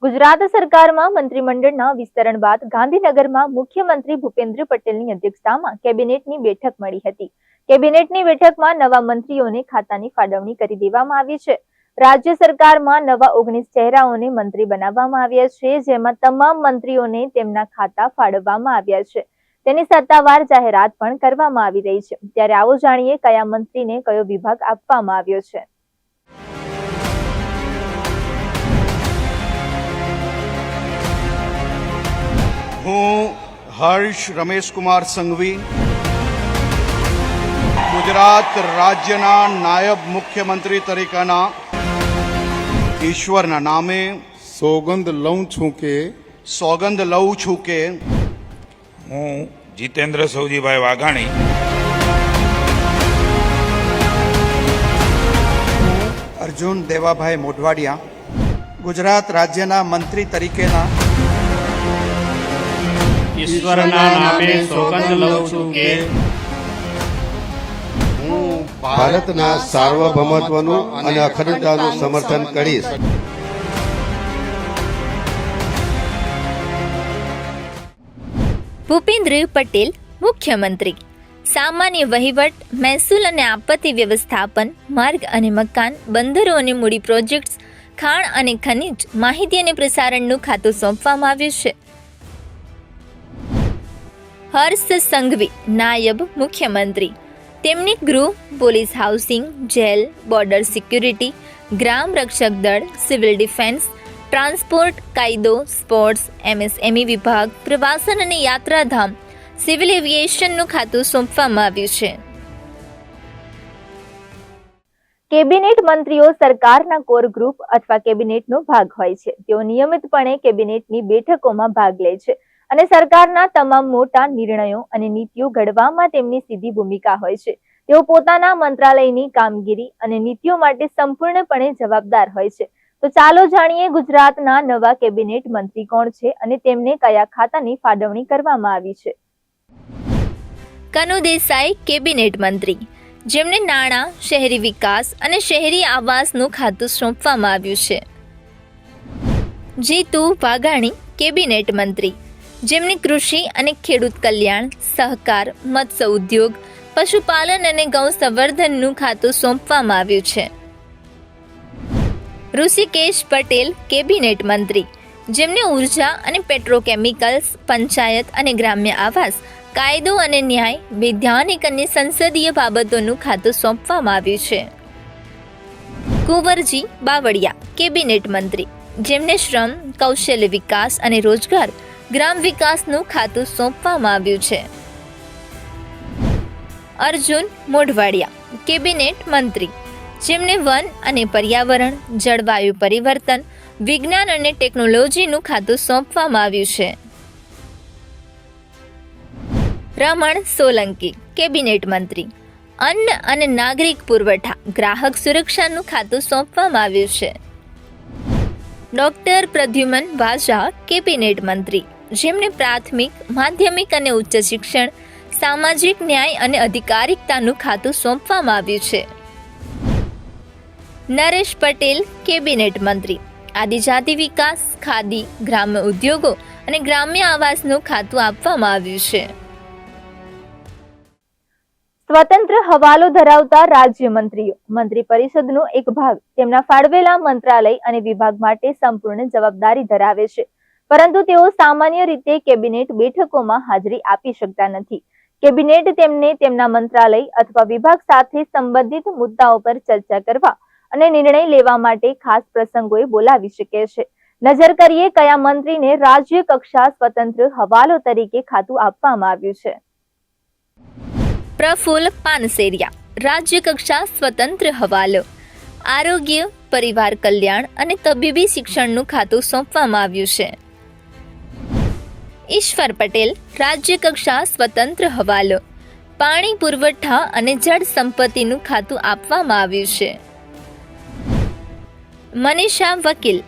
ગુજરાત સરકારમાં મંત્રીમંડળના વિસ્તરણ બાદ ગાંધીનગરમાં મુખ્યમંત્રી ભૂપેન્દ્ર પટેલની અધ્યક્ષતામાં કેબિનેટની બેઠક મળી હતી। કેબિનેટની બેઠકમાં નવા મંત્રીઓને ખાતાની ફાળવણી કરી દેવામાં આવી છે। રાજ્ય સરકારમાં નવા 19 ચહેરાઓને મંત્રી બનાવવામાં આવ્યા છે, જેમાં તમામ મંત્રીઓને તેમના ખાતા ફાળવવામાં આવ્યા છે। તેની સત્તાવાર જાહેરાત પણ કરવામાં આવી રહી છે। ત્યારે આવો જાણીએ કયા મંત્રીને કયો વિભાગ આપવામાં આવ્યો છે। હું હર્ષ રમેશ કુમાર સંઘવી ગુજરાત રાજ્યના નાયબ મુખ્યમંત્રી તરીકેના ઈશ્વરના નામે સોગંદ લઉં છું કે હું જીતેન્દ્ર સૌજીભાઈ વાઘાણી અર્જુન દેવાભાઈ મોઢવાડિયા ગુજરાત રાજ્યના મંત્રી તરીકેના ઈશ્વરના નામે સોગંદ લઉં છું કે હું ભારતના સાર્વભૌમત્વનું અને અખંડતાનું સમર્થન કરીશ। ભૂપેન્દ્ર પટેલ મુખ્યમંત્રી। સામાન્ય વહીવટ, મહેસૂલ અને આપત્તિ વ્યવસ્થાપન, માર્ગ અને મકાન, બંદરો અને મૂડી પ્રોજેક્ટ્સ, ખાણ અને ખનિજ, માહિતી અને પ્રસારણનું ખાતું સોંપવામાં આવ્યું છે। હર્ષ સંઘવી નાયબ મુખ્યમંત્રી। તેમને ગૃહ, police, housing, jail, border security, ગ્રામ રક્ષક દળ, સિવિલ ડિફેન્સ, ટ્રાન્સપોર્ટ, કાયદો, સ્પોર્ટ્સ, MSME વિભાગ, પ્રવાસન અને યાત્રાધામ, સિવિલ એવિએશનનું ખાતું સોંપવામાં આવ્યું છે। કેબિનેટ મંત્રીઓ સરકારના કોર ગ્રુપ અથવા કેબિનેટનો ભાગ હોય છે। તેઓ નિયમિતપણે કેબિનેટની બેઠકોમાં ભાગ લે છે અને સરકારના તમામ મોટા નિર્ણયો અને નીતિઓ ઘડવામાં તેમની સીધી ભૂમિકા હોય છે। તેઓ પોતાના મંત્રાલયની કામગીરી અને નીતિઓ માટે સંપૂર્ણપણે જવાબદાર હોય છે। તો ચાલો જાણીએ ગુજરાતના નવા કેબિનેટ મંત્રી કોણ છે અને તેમને કયા ખાતાની ફાળવણી કરવામાં આવી છે। કનુ દેસાઈ કેબિનેટ મંત્રી, જેમને નાણાં, શહેરી વિકાસ અને શહેરી આવાસનું ખાતું સોંપવામાં આવ્યું છે। જીતુ વાઘાણી કેબિનેટ મંત્રી, જેમને કૃષિ અને ખેડૂત કલ્યાણ, સહકાર, મત્સ્ય ઉદ્યોગ, પશુપાલન અને ગૌ સંવર્ધનનું ખાતું સોંપવામાં આવ્યું છે। ઋષિકેશ પટેલ કેબિનેટ મંત્રી, જેમને ઉર્જા અને પેટ્રોકેમિકલ્સ, પંચાયત અને ગ્રામ્ય આવાસ, કાયદો અને ન્યાય, વૈધાનિક અને સંસદીય બાબતોનું ખાતું સોંપવામાં આવ્યું છે। કુંવરજી બાવળિયા કેબિનેટ મંત્રી, જેમને શ્રમ, કૌશલ્ય વિકાસ અને રોજગાર, ગ્રામ વિકાસનું ખાતું સોંપવામાં આવ્યું છે। અર્જુન મોઢવાડિયા કેબિનેટ મંત્રી, જેમને વન અને પર્યાવરણ, જળવાયુ પરિવર્તન, વિજ્ઞાન અને ટેકનોલોજીનું ખાતું સોંપવામાં આવ્યું છે। રમણ સોલંકી કેબિનેટ મંત્રી, અન્ન અને નાગરિક પુરવઠા, ગ્રાહક સુરક્ષાનું ખાતું સોંપવામાં આવ્યું છે। ડોક્ટર પ્રદ્યુમન વાઝા કેબિનેટ મંત્રી, જેમને પ્રાથમિક, માધ્યમિક અને ઉચ્ચ શિક્ષણ, સામાજિક ન્યાય અને અધિકારિકતાનું ખાતું સોંપવામાં આવ્યું છે। નરેશ પટેલ કેબિનેટ મંત્રી, આદિજાતિ વિકાસ, ખાદી, ગ્રામ્ય ઉદ્યોગો અને ગ્રામ્ય આવાસનું ખાતું આપવામાં આવ્યું છે। સ્વતંત્ર હવાલો ધરાવતા રાજ્ય મંત્રીઓ મંત્રી પરિષદનો એક ભાગ તેમના ફાળવેલા મંત્રાલય અને વિભાગ માટે સંપૂર્ણ જવાબદારી ધરાવે છે, પરંતુ તેઓ સામાન્ય રીતે કેબિનેટ બેઠકોમાં હાજરી આપી શકતા નથી। કેબિનેટ તેમને તેમના મંત્રાલય અથવા વિભાગ સાથે સંબંધિત મુદ્દાઓ પર ચર્ચા કરવા અને નિર્ણય લેવા માટે ખાસ પ્રસંગોએ બોલાવી શકે છે। નજર કરીએ કયા મંત્રીને રાજ્ય કક્ષા સ્વતંત્ર હવાલો તરીકે ખાતું આપવામાં આવ્યું છે। પ્રફુલ્લ પાનસેરિયા રાજ્ય કક્ષા સ્વતંત્ર હવાલો, આરોગ્ય, પરિવાર કલ્યાણ અને તબીબી શિક્ષણનું ખાતું સોંપવામાં આવ્યું છે। ઈશ્વર પટેલ રાજ્ય કક્ષા સ્વતંત્ર હવાલો, પાણી પુરવઠા અને જળ સંપત્તિનું ખાતું આપવામાં આવ્યું છે। મનીષા વકીલ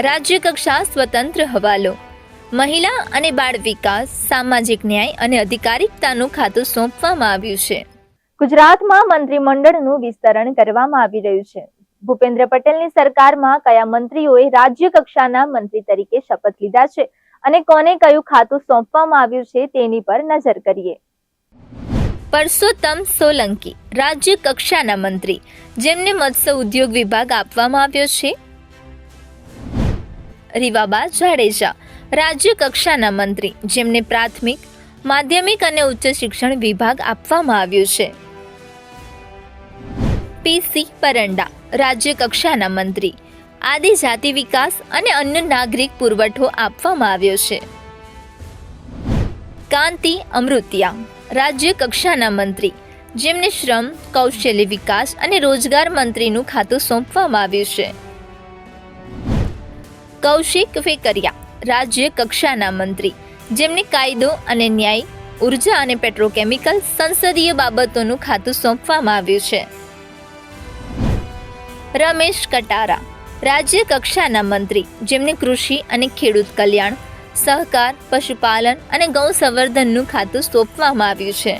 રાજ્ય કક્ષા સ્વતંત્ર હવાલો, મહિલા અને બાળ વિકાસ, સામાજિક ન્યાય અને અધિકારિકતાનું ખાતું સોંપવામાં આવ્યું છે। ગુજરાતમાં મંત્રીમંડળનું વિસ્તરણ કરવામાં આવી રહ્યું છે, ભૂપેન્દ્ર પટેલની સરકારમાં કયા મંત્રીઓએ રાજ્ય કક્ષાના મંત્રી તરીકે શપથ લીધા છે અને કોને કયું ખાતું સોંપવામાં આવ્યું છે તેની પર નજર કરીએ. પરસોત્તમ સોલંકી રાજ્ય કક્ષાના મંત્રી, જેમને મત્સ્ય ઉદ્યોગ વિભાગ આપવામાં આવ્યો છે. રીવાબા જાડેજા રાજ્ય કક્ષાના મંત્રી, જેમને પ્રાથમિક, માધ્યમિક અને ઉચ્ચ શિક્ષણ વિભાગ આપવામાં આવ્યું છે. પીસી પરંડા રાજ્ય કક્ષાના મંત્રી, આદિજાતિ વિકાસ અને અન્ય નાગરિક પુરવઠો આપવામાં આવ્યો છે. કાંતિ અમૃતિયા રાજ્ય કક્ષાના મંત્રી, જેમને શ્રમ, કૌશલ્ય વિકાસ અને રોજગાર મંત્રીનું ખાતું સોંપવામાં આવ્યું છે. કૌશિક વેકરિયા રાજ્ય કક્ષાના મંત્રી, જેમને કાયદો અને ન્યાય, ઉર્જા અને પેટ્રોકેમિકલ સંસદીય બાબતોનું ખાતું સોંપવામાં આવ્યું છે. રમેશ કટારા રાજ્ય કક્ષાના મંત્રી, જેમને કૃષિ અને ખેડૂત કલ્યાણ, સહકાર, પશુપાલન અને ગૌ સંવર્ધનનું ખાતું સોંપવામાં આવ્યું છે.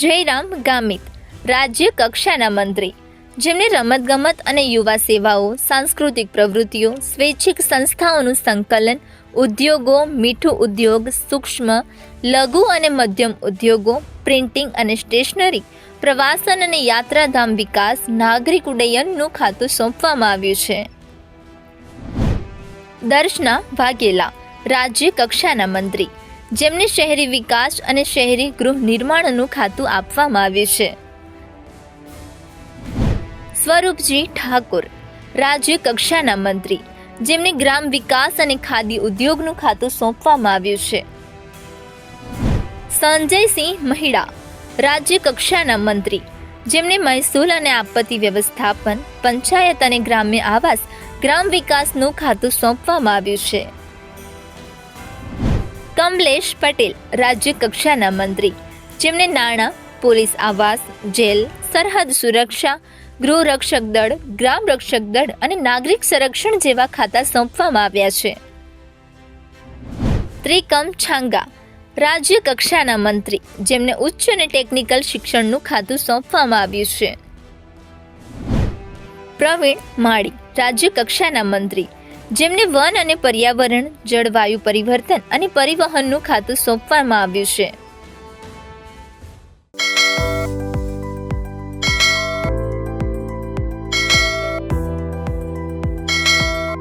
જયરામ ગામિત રાજ્ય કક્ષાના મંત્રી, જેમને રમતગમત અને યુવા સેવાઓ, સાંસ્કૃતિક પ્રવૃત્તિઓ, સ્વૈચ્છિક સંસ્થાઓનું સંકલન, ઉદ્યોગો, મીઠું ઉદ્યોગ, સૂક્ષ્મ, લઘુ અને મધ્યમ ઉદ્યોગો, પ્રિન્ટિંગ અને સ્ટેશનરી, પ્રવાસન અને યાત્રાધામ વિકાસ, નાગરિક ઉડ્ડયનનું ખાતું સોંપવામાં આવ્યું છે. દર્શના વાઘેલા રાજ્ય કક્ષાના મંત્રી, જેમને શહેરી વિકાસ અને શહેરી ગૃહ નિર્માણનું ખાતું આપવામાં આવ્યું છે. સ્વરૂપજી ઠાકોર રાજ્ય કક્ષાના મંત્રી, જેમને ગ્રામ વિકાસ અને ખાદી ઉદ્યોગનું ખાતું સોંપવામાં આવ્યું છે. સંજયસિંહ મહિડા રાજ્ય કક્ષાના મંત્રી, જેમને મહેસૂલ અને આપત્તિ વ્યવસ્થાપન, પંચાયત અને ગ્રામ્ય આવાસ, ગ્રામ વિકાસનું ખાતું સોંપવામાં આવ્યું છે. કમલેશ પટેલ રાજ્ય કક્ષાના મંત્રી, જેમને નાણાં, પોલીસ આવાસ, જેલ, સરહદ સુરક્ષા, ગૃહ રક્ષક દળ, ગ્રામ રક્ષક દળ અને નાગરિક સંરક્ષણ જેવા ખાતા સોંપવામાં આવ્યા છે. ત્રિકમ છાંગા રાજ્ય કક્ષાના મંત્રી, જેમને ઉચ્ચ અને ટેકનિકલ શિક્ષણનું ખાતું સોંપવામાં આવ્યું છે. પ્રવીણ માળી રાજ્ય કક્ષાના મંત્રી, જેમને વન અને પર્યાવરણ, જળવાયુ પરિવર્તન અને પરિવહનનું ખાતું સોંપવામાં આવ્યું છે.